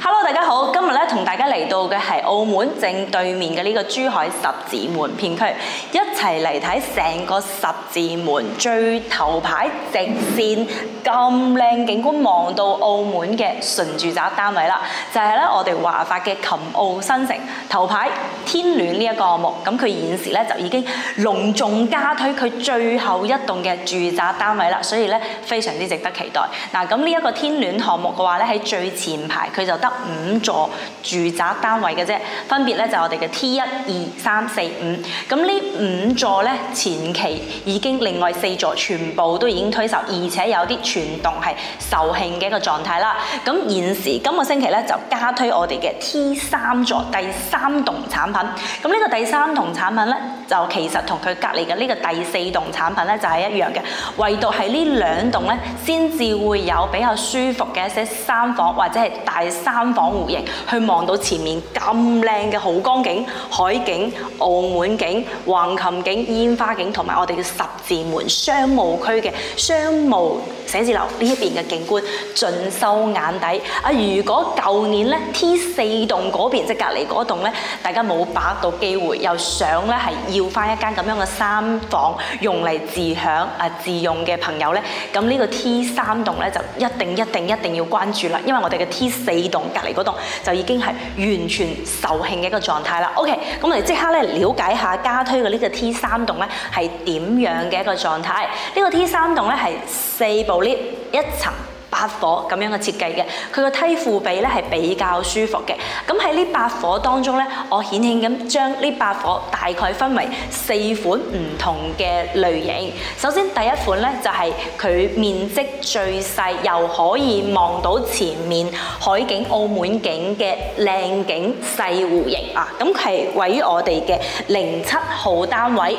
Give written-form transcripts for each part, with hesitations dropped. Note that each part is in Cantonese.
Hello， 大家好，今日咧同大家嚟到嘅係澳門正對面嘅呢個珠海十字門片區，一齊嚟睇成個十字門最頭排直線咁靚景觀望到澳門嘅純住宅單位啦，就係咧我哋華發嘅琴澳新城頭排天戀呢一個項目，咁佢現時咧就已經隆重加推佢最後一棟嘅住宅單位啦，所以咧非常之值得期待。嗱，咁呢一個天戀項目嘅話咧喺最前排佢就得5座住宅單位嘅啫，分別咧就係我哋嘅 T1、2、3、4、5。咁呢5座咧前期已經另外4座全部都已經推售，而且有啲全棟係售罄嘅一個狀態啦。咁現時今個星期咧就加推我哋嘅 T3 座第3棟產品。咁呢個第3棟產品咧就其實同佢隔離嘅呢個第4棟產品咧就係一樣嘅，唯獨係呢兩棟咧先至會有比較舒服嘅一些3房或者係大3房戶型，去望到前面咁靚嘅濠江景、海景、澳門景、橫琴景、煙花景，同埋我哋嘅十字門商務區嘅商務寫字樓呢一邊嘅景觀盡收眼底。如果舊年咧 T4 棟嗰邊即係隔離嗰棟咧，大家冇把握到機會，又想咧係要翻一間咁樣嘅3房用嚟自用嘅朋友咧，咁呢個 T3 棟咧就一定要關注啦，因為我哋嘅 T4 棟隔離嗰棟就已經係完全售罄嘅一個狀態啦。OK， 咁我哋即刻咧了解下加推嘅呢個 T3 棟咧係點樣嘅一個狀態。呢個 T3 棟咧係4部 lift 1層8伙咁樣嘅設計嘅，佢個梯負比咧係比較舒服嘅。咁喺呢8伙當中咧，我顯顯咁將呢8伙大概分為4款唔同嘅類型。首先第一款咧就係佢面積最細，又可以望到前面海景、澳門景嘅靚景細戶型啊！咁係位於我哋嘅07號單位。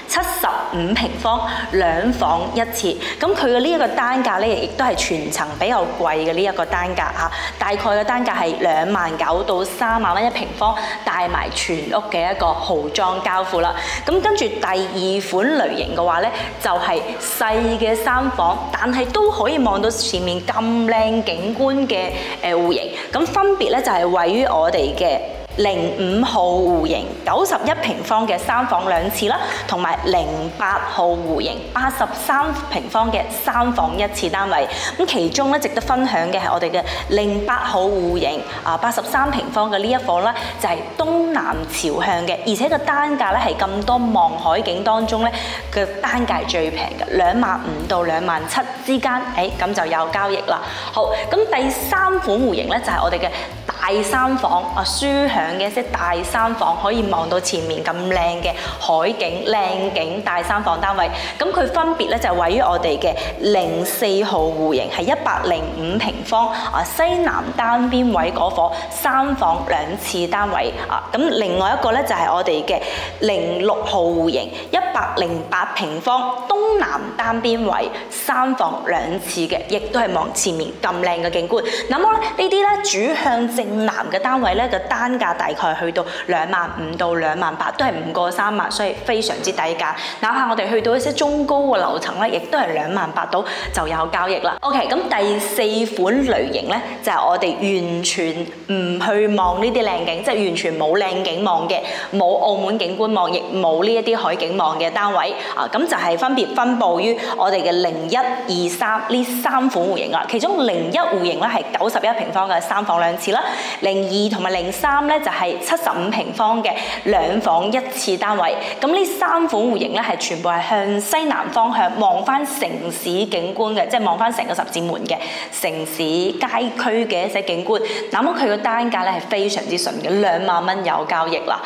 75平方2房1廁，咁佢嘅呢一個單價咧，亦都係全層比較貴嘅呢一個單價嚇，大概嘅單價係29,000到3萬蚊1平方，帶埋全屋嘅一個豪裝交付啦。咁跟住第二款類型嘅話咧，就係細嘅3房，但係都可以望到前面咁靚景觀嘅戶型，咁分別咧就係位於我哋嘅05號戶型91平方嘅3房2廁啦，同埋08號戶型83平方嘅3房1廁單位。咁其中咧值得分享嘅係我哋嘅08號戶型83平方嘅呢一房咧，就係東南朝向嘅，而且個單價咧係咁多望海景當中咧嘅單價係最平嘅，25,000到27,000之間，咁就有交易啦。好，咁第3款戶型咧就係我哋嘅大3房舒享嘅一些大3房，可以望到前面咁靚嘅海景靚景大3房單位。咁佢分別咧就係位於我哋嘅04號戶型，係105平方西南單邊位嗰伙3房2廁單位咁另外一個咧就係我哋嘅06號戶型108平方東南單邊位3房2廁嘅，亦都係望前面咁靚嘅景觀。咁我咧呢啲咧主向正南嘅單位咧嘅單價大概去到25,000到28,000，都係唔過3萬，所以非常之低價。哪怕我哋去到一些中高嘅樓層咧，亦都係28,000到就有交易啦。OK， 咁第4款類型咧就係我哋完全唔去望呢啲靚景，即係完全冇靚景望嘅，冇澳門景觀望，亦冇呢一啲海景望嘅單位咁就係分別分佈於我哋嘅01、23呢3款戶型啦。其中01戶型咧係91平方嘅3房2廁啦。02同埋03咧就係75平方嘅2房1廁單位。咁呢3款戶型咧係全部係向西南方向望翻城市景觀嘅，即係望翻成個十字門嘅城市街區嘅一些景觀。咁佢個單價咧係非常之順嘅，2萬蚊有交易啦。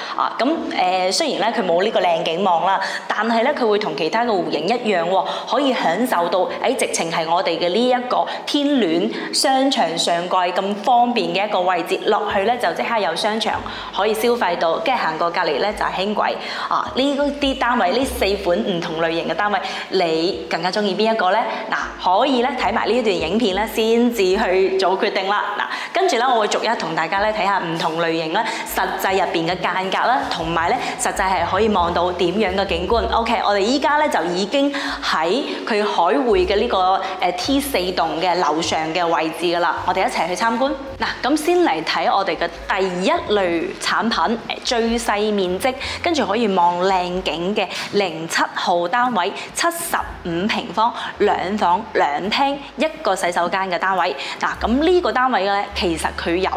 雖然咧佢冇呢個靚景望啦，但係咧佢會同其他嘅戶型一樣喎，可以享受到直情係我哋嘅呢一個天戀商場上蓋咁方便嘅一個位置，落去咧就即刻有商場場可以消費到，跟住行過隔離咧就係輕軌啊！呢啲單位，呢4款唔同類型嘅單位，你更加中意邊一個咧？嗱，可以咧睇埋呢一段影片咧，先至去做決定啦。嗱，跟住咧我會逐一同大家咧睇下唔同類型咧實際入邊嘅間隔啦，同埋咧實際係可以望到點樣嘅景觀。OK， 我哋依家咧就已經喺佢海匯嘅呢個T4棟嘅樓上嘅位置噶啦，我哋一齊去參觀。嗱，咁先嚟睇我哋嘅第一類產品，最細面積，跟住可以望靚景嘅07號單位，75平方，2房2廳1個洗手間嘅單位。嗱，咁呢個單位咧，其實佢有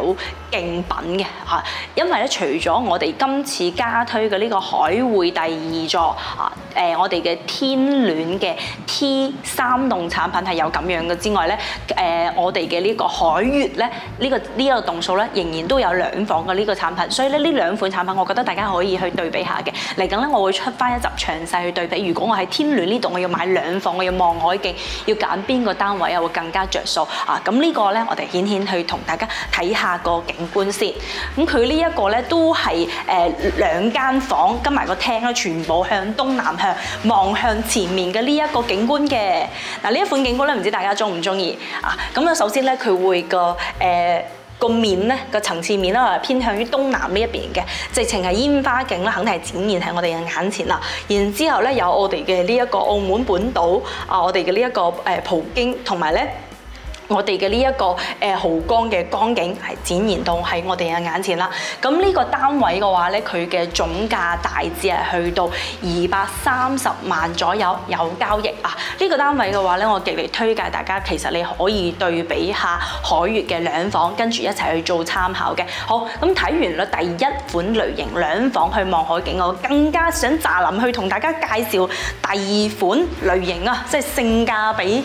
競品嘅嚇，因為咧除咗我哋今次加推嘅呢個海匯第2座啊，我哋嘅天戀嘅 T3棟產品係有咁樣嘅之外咧，我哋嘅呢個海悅咧，呢個棟數咧仍然都有2房嘅呢個產品，所以咧呢2款產品，我覺得大家可以去對比下嘅。嚟緊咧，我會出翻一集詳細去對比。如果我喺天戀呢度，我要買2房，我要望海景，要揀邊個單位啊，會更加着數啊！咁呢個咧，我哋顯去同大家睇下個景觀先。咁佢呢一個咧都係2間房跟埋個廳咧，全部向東南向望向前面嘅呢一個景觀嘅。嗱，呢一款景觀咧，唔知大家中唔中意啊？咁啊，首先咧，佢會個面咧個層次面啦，偏向於東南呢一邊嘅，直情係煙花景啦，肯定係展現喺我哋嘅眼前啦。然之後咧，有我哋嘅呢一個澳門本島啊，我哋嘅呢一個葡京，同埋咧，我哋嘅呢一個濠江嘅江景係展現到喺我哋嘅眼前啦。咁呢個單位嘅話咧，佢嘅總價大致係去到230萬左右有交易啊。呢個單位嘅話咧，我極力推介大家，其實你可以對比下海悅嘅2房，跟住一齊去做參考嘅。好，咁睇完啦第一款類型2房去望海景，我更加想乍臨去同大家介紹第2款類型啊，即係性價比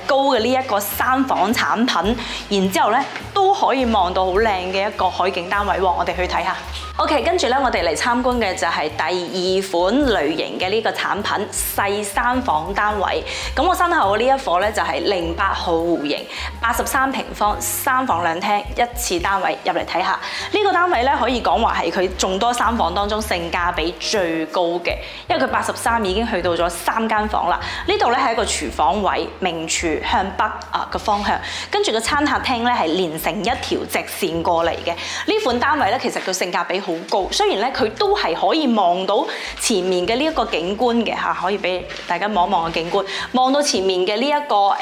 高嘅呢一個3房產品，然之後咧都可以望到好靚嘅一個海景單位喎，我哋去睇下。OK， 跟住咧，我哋嚟參觀嘅就係第2款類型嘅呢個產品細3房單位。咁我身後嘅呢一伙咧就係08號戶型，83平方3房2廳1次單位，入嚟睇下。呢個單位咧可以講話係佢眾多3房當中性價比最高嘅，因為佢83已經去到咗3間房啦。呢度咧係一個廚房位，明廚向北啊嘅方向，跟住個餐客廳咧係連成一條直線過嚟嘅。呢款單位咧其實佢性價比好高，雖然咧佢都係可以望到前面嘅呢一個景觀嘅嚇，可以俾大家望一望個景觀，望到前面嘅呢一個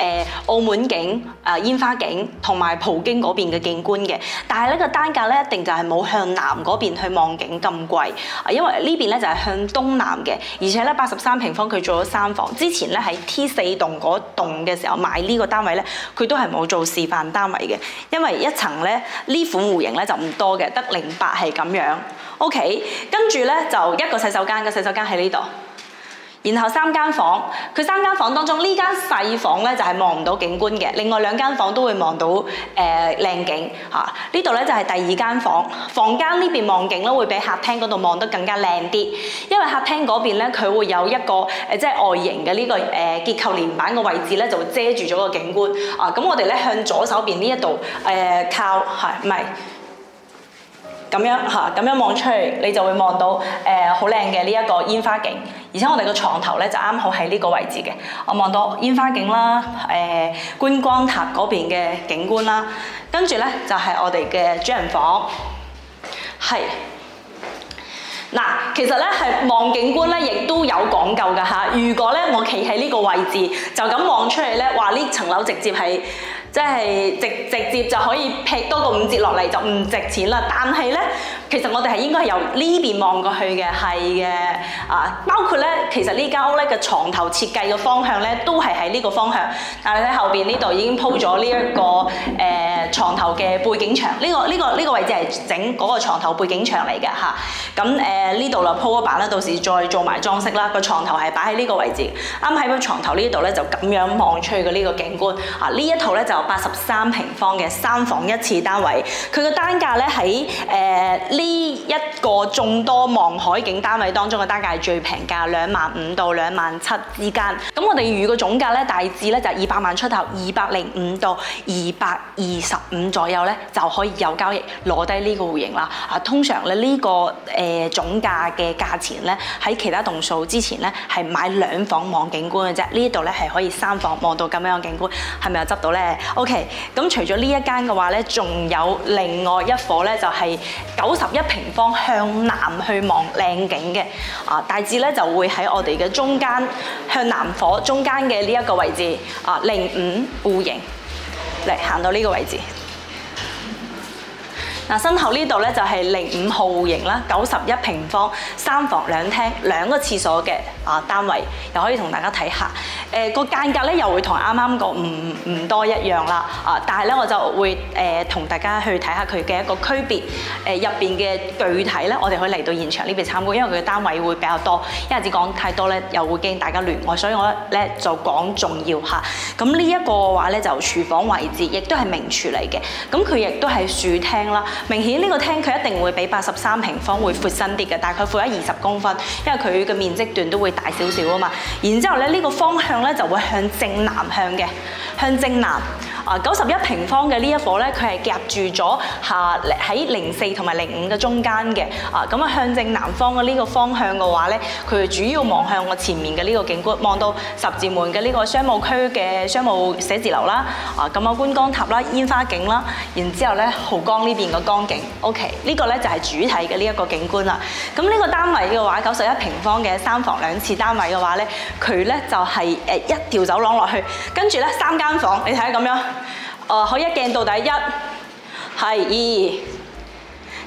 澳門景、煙花景同埋葡京嗰邊嘅景觀嘅。但係呢個單價咧一定就係冇向南嗰邊去望景咁貴，因為呢邊咧就係向東南嘅，而且咧83平方佢做咗3房。之前咧喺 T4棟嗰棟嘅時候買呢個單位咧，佢都係冇做示範單位嘅，因為一層咧呢款戶型咧就唔多嘅，得08係咁樣。OK， 跟住咧就一個洗手間，個洗手間喺呢度，然後3間房，佢3間房當中呢間細房咧就係望唔到景觀嘅，另外2間房都會望到靚景嚇。呢度咧就係第2間房，房間呢邊望景咧會比客廳嗰度望得更加靚啲，因為客廳嗰邊咧佢會有一個即係外形嘅呢個結構連板嘅位置咧就會遮住咗個景觀啊。咁我哋咧向左手邊呢一度靠係唔係？咁樣嚇，咁樣望出去，你就會望到好靚嘅呢一個煙花景，而且我哋個床頭咧就啱好喺呢個位置嘅，我望到煙花景啦，觀光塔嗰邊嘅景觀啦，跟住咧就係我哋嘅主人房，係。嗱，其實咧係望景觀咧，亦都有講究㗎嚇。如果咧我企喺呢個位置，就咁望出去咧，話呢層樓直接係即係直接就可以劈多個5折落嚟，就唔值錢啦。但係咧，其實我哋係應該係由呢邊望過去嘅，係嘅啊。包括咧，其實呢間屋咧嘅床頭設計嘅方向咧，都係喺呢個方向。但係喺後邊呢度已經鋪咗呢一個床頭嘅背景牆，呢個位置係整嗰個床頭背景牆嚟嘅嚇。咁呢度啦鋪咗板啦，到時再做埋裝飾啦。個床頭係擺喺呢個位置，啱喺個床頭呢度咧就咁樣望出去嘅呢個景觀啊。呢一套咧就83平方嘅3房1廁單位，佢嘅單價咧喺呢一個眾多望海景單位當中嘅單價係最平價，25,000到27,000之間。咁我哋預個總價咧大致咧就係200萬出頭，205到225左右咧就可以有交易攞低呢個戶型啦。通常咧呢個總價嘅價錢咧喺其他棟數之前咧係買2房望景觀嘅啫，呢度咧係可以3房望到咁樣嘅景觀，係咪有執到咧 ？OK， 咁除咗呢一間嘅話咧，仲有另外一伙咧就係91平方向南去望靚景嘅，大致咧就會喺我哋嘅中間向南伙中間嘅呢一個位置，05戶型嚟行到呢個位置。身後呢度咧就係05號戶型啦，91平方3房2廳2個廁所嘅單位，又可以同大家睇下。個間隔咧又會同啱啱個唔多一樣啦，但係咧我就會同大家去睇下佢嘅一個區別，入邊嘅具體咧我哋可以嚟到現場呢邊參觀，因為佢嘅單位會比較多，一下子講太多咧又會驚大家亂我，所以我咧就講重要嚇。咁呢一個嘅話咧就廚房位置，亦都係明廚嚟嘅，咁佢亦都係豎廳啦。明顯呢個廳佢一定會比83平方會闊身啲嘅，大概闊咗20公分，因為佢嘅面積段都會大少少啊嘛。然之後咧呢個方向咧就會向正南向嘅，向正南。91平方嘅呢一伙咧，佢係夾住咗喺04同埋05嘅中間嘅，咁向正南方嘅呢個方向嘅話咧，佢主要望向我前面嘅呢個景觀，望到十字門嘅呢個商務區嘅商務寫字樓啦，咁觀光塔啦、煙花景啦，然之後咧濠江呢邊嘅江景 ，OK， 呢個咧就係主體嘅呢一個景觀啦。咁呢個單位嘅話，91平方嘅3房2廁單位嘅話咧，佢咧就係一條走廊落去，跟住咧3間房，你睇下咁樣。可以一鏡到底1，係2，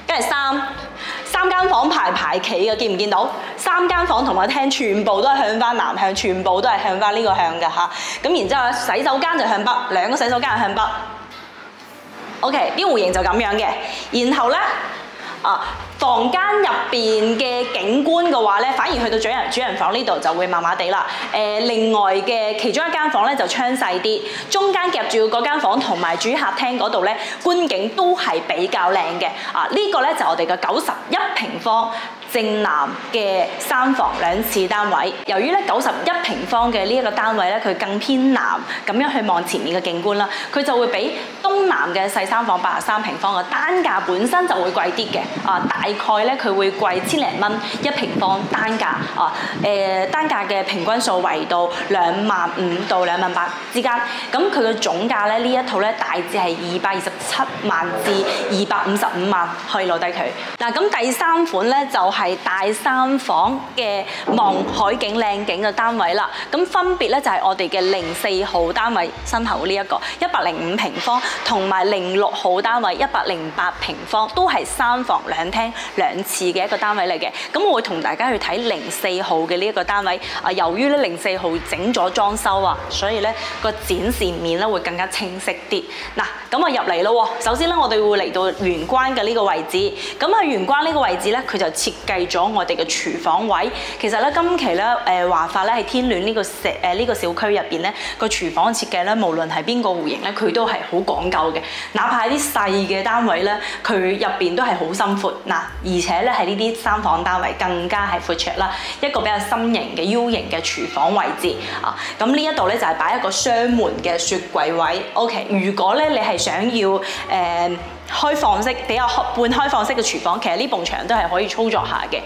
跟住3間房排企嘅，見唔見到？3間房同埋廳全部都係向翻南向，全部都係向翻呢個向嘅嚇。咁然之後洗手間就向北，2個洗手間係向北。OK， 啲戶型就咁樣嘅。然後咧房間入邊嘅景觀嘅話咧，反而去到主人房呢度就會麻麻地啦。另外嘅其中一間房咧就窗細啲，中間夾住嗰間房同埋主客廳嗰度咧觀景都係比較靚嘅。呢個咧就我哋嘅91平方正南嘅3房2廁單位。由於咧91平方嘅呢一個單位咧，佢更偏南咁樣去望前面嘅景觀啦，佢就會比東南嘅細3房83平方嘅單價本身就會貴啲嘅。大概咧佢會貴千零蚊1平方單價，單價嘅平均數為到25,000到28,000之間。咁佢嘅總價咧呢一套咧大致係227萬至255萬可以攞低佢。咁第3款咧就係大3房嘅望海景靚景嘅單位啦。咁分別咧就係我哋嘅04號單位身後呢一個105平方，同埋06號單位108平方，都係3房2廳2廁嘅一個單位嚟嘅。咁我會同大家去睇04號嘅呢一個單位。由於咧04號整咗裝修啊，所以咧個展示面咧會更加清晰啲。咁我入嚟咯。首先咧，我哋會嚟到玄關嘅呢個位置。咁喺玄關呢個位置咧，佢就設計咗我哋嘅廚房位。其實咧，今期咧華發咧喺天戀呢個小區入邊咧，個廚房設計咧，無論係邊個戶型咧，佢都係好講究嘅。哪怕係啲細嘅單位咧，佢入邊都係好深闊。而且咧係呢啲3房單位更加係闊綽啦，一個比較心形嘅 U 型嘅廚房位置咁呢一度咧就係擺一個雙門嘅雪櫃位。OK， 如果咧你係想要開放式比較半開放式嘅廚房，其實呢埲牆都係可以操作下嘅。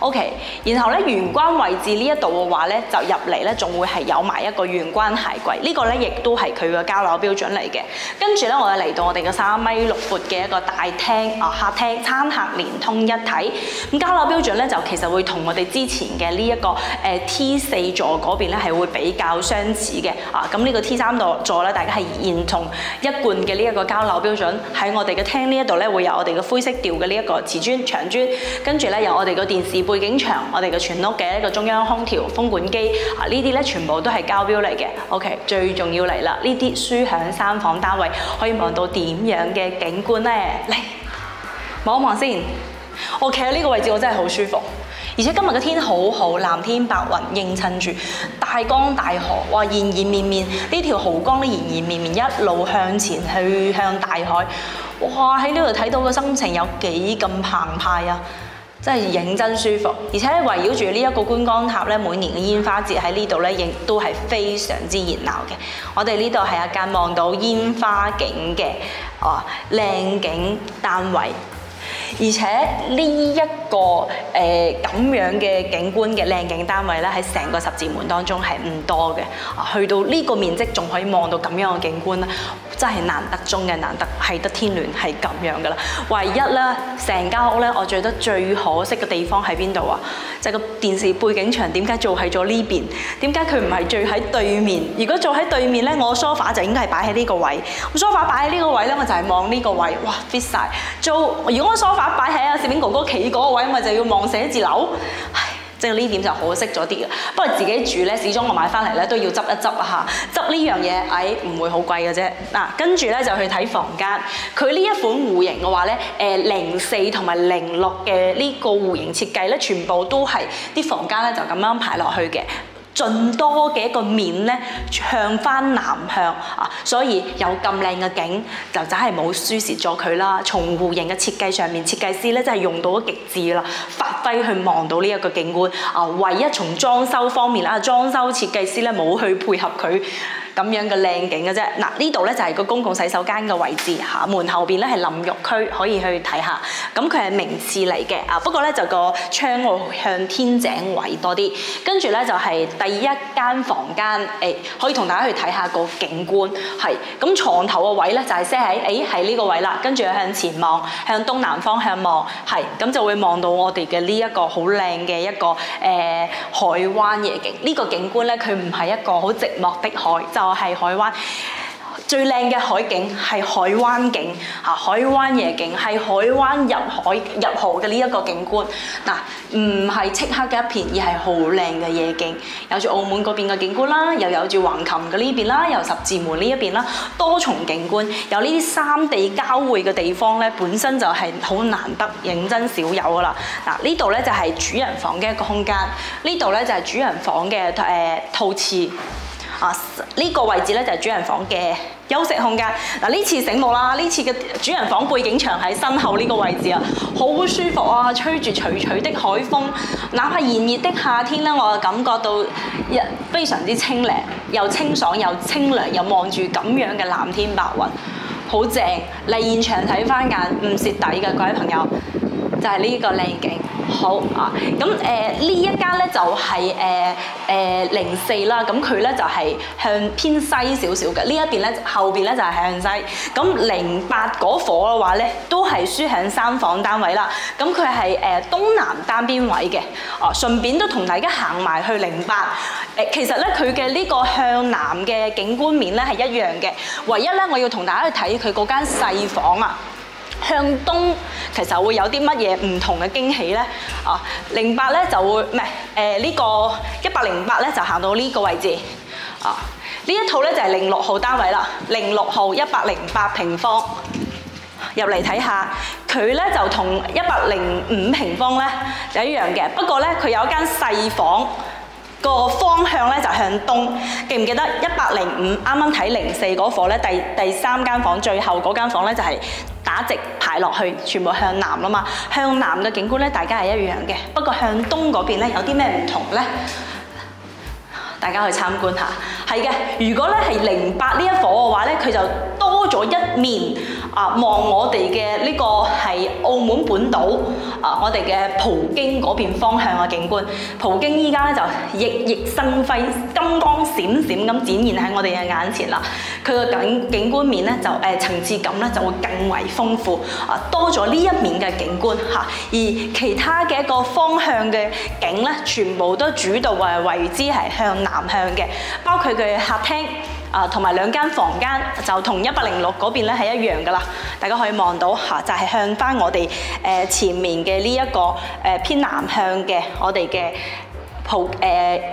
OK， 然後咧玄關位置呢一度嘅話咧，就入嚟咧仲會係有埋一個玄關鞋櫃，呢個咧亦都係佢嘅交樓標準嚟嘅。跟住咧，我哋嚟到我哋嘅3.6米闊嘅一個大廳客廳，餐客連通一體。咁交樓標準咧就其實會同我哋之前嘅呢一個T4座嗰邊咧係會比較相似嘅。咁呢個 T3座咧，大家係沿同一貫嘅呢一個交樓標準。喺我哋嘅廳呢一度咧會有我哋嘅灰色調嘅呢一個瓷磚牆磚，跟住咧有我哋嘅電視背景牆，我哋嘅全屋嘅一個中央空調、風管機呢啲咧全部都係交標嚟嘅。OK， 最重要嚟啦，呢啲書響3房單位可以望到點樣嘅景觀咧？嚟望一望先。我企喺呢個位置，我真係好舒服，而且今日嘅天好好，藍天白雲映襯住大江大河，哇！延延綿綿呢條濠江咧，延延綿綿一路向前去向大海，哇！喺呢度睇到個心情有幾咁澎湃啊！真係認真舒服，而且咧圍繞住呢一個觀光塔咧，每年嘅煙花節喺呢度咧，亦都係非常之熱鬧嘅。我哋呢度係一間望到煙花景嘅靚景單位。而且呢一個咁樣嘅景觀嘅靚景單位咧，喺成個十字門當中係唔多嘅。去到呢個面積仲可以望到咁樣嘅景觀咧，真係難得中嘅難得，係得天聯係咁樣噶啦。唯一咧，成間屋咧，我覺得最可惜嘅地方喺邊度啊？就係個電視背景牆點解做喺咗呢邊？點解佢唔係做喺對面？如果做喺對面咧，我 sofa 就應該係擺喺呢個位。咁 sofa 擺喺呢個位咧，我就係望呢個位，哇 fit 曬。如果我 sofa 擺喺阿攝影哥哥企嗰個位，咪就要望寫字樓。唉，即係呢點就可惜咗啲嘅。不過自己住咧，始終我買翻嚟咧都要執一執啊嚇。執呢樣嘢，唔會好貴嘅啫。嗱，跟住咧就去睇房間。佢呢一款戶型嘅話咧，04同埋06嘅呢個戶型設計咧，全部都係啲房間咧就咁樣排落去嘅。盡多嘅一個面咧，向翻南向啊，所以有咁靚嘅景，就真係冇輸蝕咗佢啦。從戶型嘅設計上面，設計師咧真係用到咗極致啦，發揮去望到呢一個景觀啊。唯一從裝修方面啦，裝修設計師咧冇去配合佢咁樣嘅靚景嘅啫。嗱，呢度咧就係個公共洗手間嘅位置嚇，門後邊咧係淋浴區，可以去睇下。咁佢係明廁嚟嘅啊，不過咧就個窗會向天井位多啲。跟住咧就係第一間房間，可以同大家去睇下個景觀。係咁床頭個位咧就係 set 喺呢個位啦，跟住向前望，向東南方向望，係咁就會望到我哋嘅呢一個好靚嘅一個海灣夜景。呢個景觀咧，佢唔係一個好寂寞的海，就係海灣。最靚嘅海景係海灣景嚇，海灣夜景係海灣入河嘅呢一個景觀。嗱，唔係漆黑嘅一片，而係好靚嘅夜景，有住澳門嗰邊嘅景觀啦，又有住橫琴嘅呢邊啦，由十字門呢一邊啦，多重景觀，有呢啲三地交匯嘅地方咧，本身就係好難得，認真少有噶啦。嗱，呢度咧就係主人房嘅一個空間，呢度咧就係主人房嘅套廁。呢個位置咧就係主人房嘅休息空間。嗱，呢次醒目啦，呢次嘅主人房背景牆喺身後呢個位置啊，好舒服啊，吹住徐徐的海風，哪怕炎熱的夏天咧，我就感覺到非常之清涼，又清爽又清涼，又望住咁樣嘅藍天白雲，好正。嚟現場睇翻眼唔蝕底嘅各位朋友，就係呢個靚景。好啊，咁呢一間咧就係04啦，咁佢咧就係向偏西少少嘅，呢一邊咧後邊咧就係向西。咁08嗰伙嘅話咧，都係書響3房單位啦，咁佢係東南單邊位嘅。順便都同大家行埋去08。其實咧佢嘅呢個向南嘅景觀面咧係一樣嘅，唯一咧我要同大家去睇佢嗰間細房啊。向東其實會有啲乜嘢唔同嘅驚喜咧？08咧就會唔係呢個108咧就行到呢個位置啊！呢一套咧就係06號單位啦，06號108平方。入嚟睇下，佢咧就同105平方咧就一樣嘅，不過咧佢有一間細房。個方向咧就向東，記唔記得105啱啱睇04嗰伙咧？第三間房最後嗰間房咧就係打直排落去，全部向南啦嘛。向南嘅景觀咧，大家係一樣嘅，不過向東嗰邊咧有啲咩唔同咧？大家去參觀下。係嘅，如果咧係08呢一伙嘅話咧，佢就多咗一面望我哋嘅呢個係澳門本島我哋嘅葡京嗰邊方向嘅景觀。葡京依家咧就熠熠生輝、金光閃閃咁展現喺我哋嘅眼前啦。佢個景觀面咧就層次感咧就會更為豐富多咗呢一面嘅景觀嚇。而其他嘅一個方向嘅景咧，全部都主導為之係向南向嘅，包括佢嘅客廳。同埋兩間房間就同106嗰邊咧係一樣噶啦，大家可以望到就係向翻我哋前面嘅呢一個偏南向嘅我哋嘅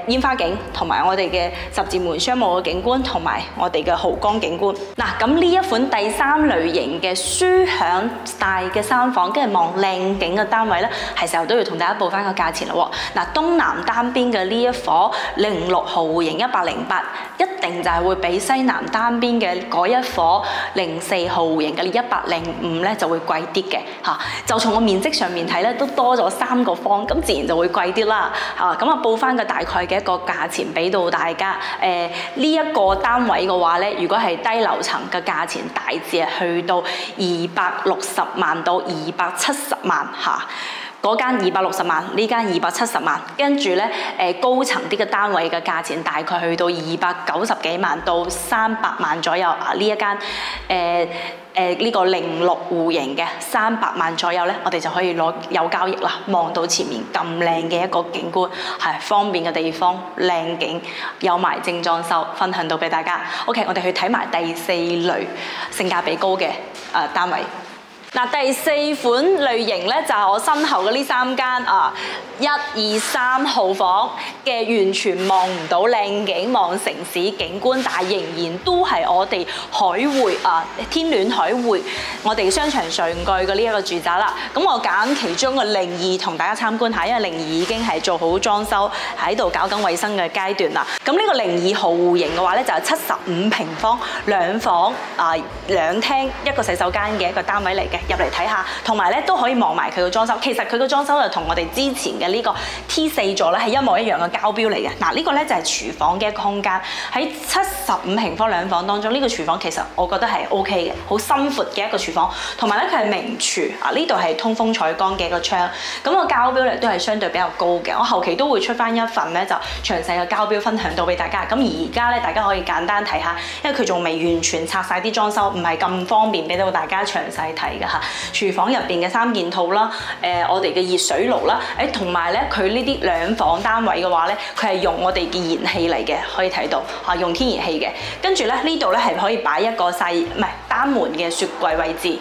煙花景，同埋我哋嘅十字門商務嘅景觀，同埋我哋嘅豪江景觀。嗱，咁呢一款第三類型嘅書享大嘅3房，跟住望靚景嘅單位咧，係時候都要同大家報翻個價錢啦喎。嗱，東南單邊嘅呢一伙06豪戶型108，一定就係會比西南單邊嘅嗰一伙04豪戶型嘅105咧就會貴啲嘅嚇。就從個面積上面睇咧，都多咗3個方，咁自然就會貴啲啦。咁啊報翻個大概嘅一個價錢俾到大家。呢一個單位嘅話咧，如果係低樓層嘅價錢，大致係去到260萬到270萬嚇。嗰間260萬，呢間270萬，跟住咧高層啲嘅單位嘅價錢大概去到290幾萬到300萬左右。呢一間呢個06戶型嘅300萬左右咧，我哋就可以攞有交易啦。望到前面咁靚嘅一個景觀，係方便嘅地方，靚景，有埋正裝修，分享到俾大家。OK， 我哋去睇埋第4類性價比高嘅單位。嗱，第4款類型咧就係我身後嘅呢3間1、2、3號房嘅，完全望唔到靚景，望城市景觀，但係仍然都係我哋海匯天戀海匯我哋商場上蓋嘅呢一個住宅啦。咁我揀其中嘅02同大家參觀下，因為02已經係做好裝修，喺度搞緊衛生嘅階段啦。咁呢個02豪戶型嘅話咧，就係75平方2房2廳1個洗手間嘅一個單位嚟嘅。入嚟睇下，同埋咧都可以望埋佢個裝修。其實佢個裝修就同我哋之前嘅呢個 T4座咧係一模一樣嘅交標嚟嘅。嗱，呢個咧就係廚房嘅一個空間，喺75平方2房當中，呢個廚房其實我覺得係 OK 嘅，好深闊嘅一個廚房。同埋咧佢係明廚呢度係通風採光嘅一個窗。咁個交標咧都係相對比較高嘅。我後期都會出翻一份咧就詳細嘅交標分享到俾大家。咁而家咧大家可以簡單睇下，因為佢仲未完全拆晒啲裝修，唔係咁方便俾到大家詳細睇嘅。廚房入邊嘅3件套啦，我哋嘅熱水爐啦，同埋咧佢呢啲2房單位嘅話咧，佢係用我哋嘅燃氣嚟嘅，可以睇到用天然氣嘅。跟住咧呢度咧係可以擺一個單門嘅雪櫃位置。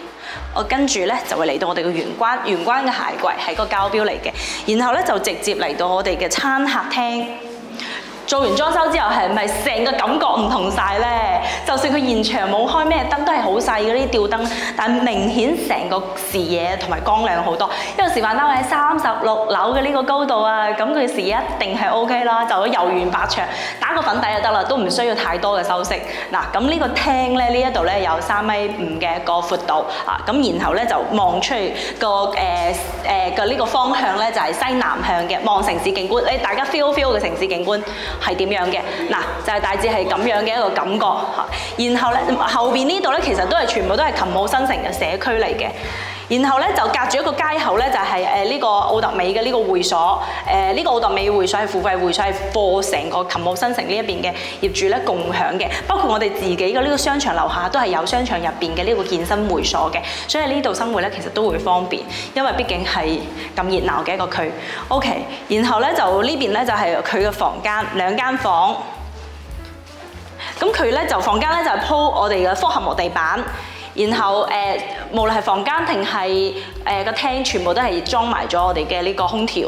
我跟住咧就會嚟到我哋嘅玄關嘅鞋櫃係個交標嚟嘅，然後咧就直接嚟到我哋嘅餐客廳。做完裝修之後係咪成個感覺唔同晒咧？就算佢現場冇開咩燈，都係好細嗰啲吊燈，但明顯成個視野同埋光亮好多。因為示範單位喺36樓嘅呢個高度啊，咁佢視野一定係 OK 啦，就油圓白牆，打個粉底就得啦，都唔需要太多嘅修飾。嗱，咁呢個廳咧，呢一度咧有3.5米嘅一個闊度咁然後咧就望出去個嘅呢個方向咧就係西南向嘅，望城市景觀。大家 feel 嘅城市景觀係點樣嘅？嗱，就係大致係咁樣嘅一個感覺。然後咧後邊呢度咧其實都係全部都係琴澳新城嘅社區嚟嘅。然後咧就隔住一個街口咧就係呢個奧特美嘅呢個會所。呢個奧特美會所係付費會所，係貨成個琴澳新城呢一邊嘅業主咧共享嘅。包括我哋自己嘅呢個商場樓下都係有商場入邊嘅呢個健身會所嘅，所以呢度生活咧其實都會方便，因為畢竟係咁熱鬧嘅一個區。OK， 然後咧就呢邊咧就係佢嘅房間，2間房。咁佢咧就房間咧就係鋪我哋嘅複合木地板。然後無論係房間定係個廳，全部都係裝埋咗我哋嘅呢個空調、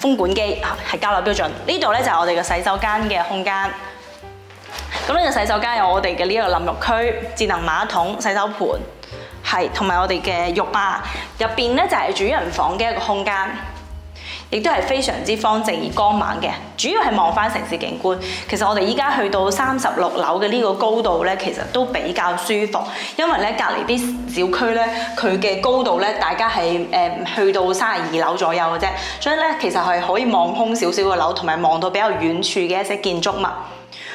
風管機係交樓標準。呢度咧就係我哋嘅洗手間嘅空間。咁呢個洗手間有我哋嘅呢一個淋浴區、智能馬桶、洗手盤，同埋我哋嘅浴吧。入邊咧就係主人房嘅一個空間。亦都係非常之方正而光猛嘅，主要係望翻城市景觀。其實我哋依家去到36樓嘅呢個高度咧，其實都比較舒服，因為咧隔離啲小區咧，佢嘅高度咧，大家係去到32樓左右嘅啫，所以咧其實係可以望空少少嘅樓，同埋望到比較遠處嘅一些建築物。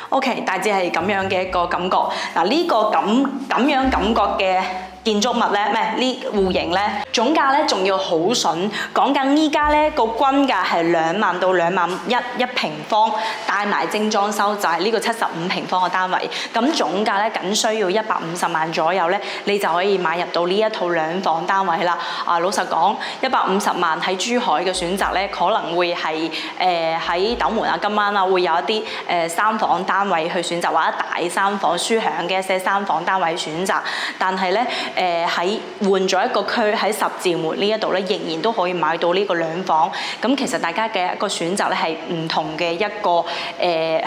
OK， 大致係咁樣嘅一個感覺。嗱，呢個咁樣感覺嘅建築物咧，呢戶型咧，總價咧仲要好筍。講緊依家咧個均價係2萬到2萬1平方，帶埋精裝修就係呢個75平方嘅單位。咁總價咧僅需要150萬左右咧，你就可以買入到呢一套2房單位啦。老實講，150萬喺珠海嘅選擇咧，可能會係喺斗門啊、金灣啊，會有一啲3房單位去選擇，或者大3房書享嘅一些3房單位選擇。但係咧喺換咗一個區喺十字門呢一度咧，仍然都可以買到呢個兩房。咁其實大家嘅一個選擇咧係唔同嘅一個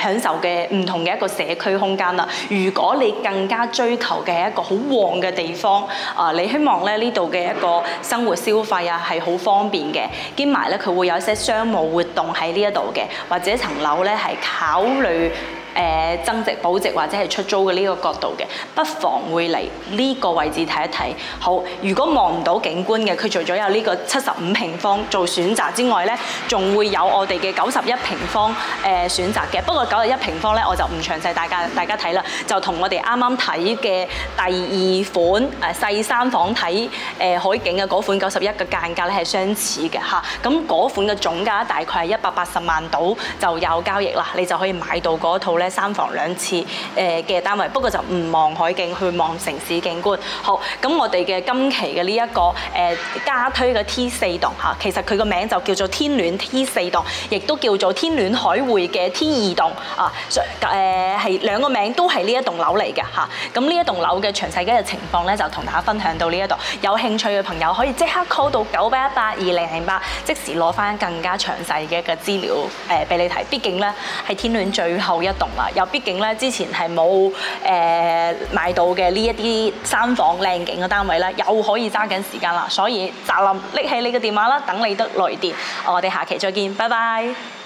享受嘅唔同嘅一個社區空間啦。如果你更加追求嘅係一個好旺嘅地方，你希望咧呢度嘅一個生活消費啊係好方便嘅，兼埋咧佢會有一些商務活動喺呢一度嘅，或者層樓咧係考慮增值保值或者係出租嘅呢個角度嘅，不妨會嚟呢個位置睇一睇。好，如果望唔到景觀嘅，佢除咗有呢個75平方做選擇之外咧，仲會有我哋嘅91平方選擇嘅。不過91平方咧，我就唔詳細大家睇啦，就同我哋啱啱睇嘅第二款細三房睇海景嘅嗰款91嘅間隔咧係相似嘅嚇。咁嗰款嘅總價大概係180萬到就有交易啦，你就可以買到嗰套咧3房2廁嘅單位。不過就唔望海景，去望城市景觀。好，咁我哋嘅今期嘅呢一個加推嘅 T4 棟嚇，其實佢個名就叫做天戀 T4 棟，亦都叫做天戀海匯嘅 T2 棟啊。係兩個名都係呢一棟樓嚟嘅嚇。咁呢一棟樓嘅詳細嘅情況咧，就同大家分享到呢一度。有興趣嘅朋友可以即刻 call 到98182008，即時攞翻更加詳細嘅一個資料俾你睇。畢竟咧係天戀最後一棟啦，又畢竟咧之前係冇買到嘅呢一啲3房靚景嘅單位咧，又可以揸緊時間啦。所以責林拎起你嘅電話啦，等你得來電。我哋下期再見，拜拜。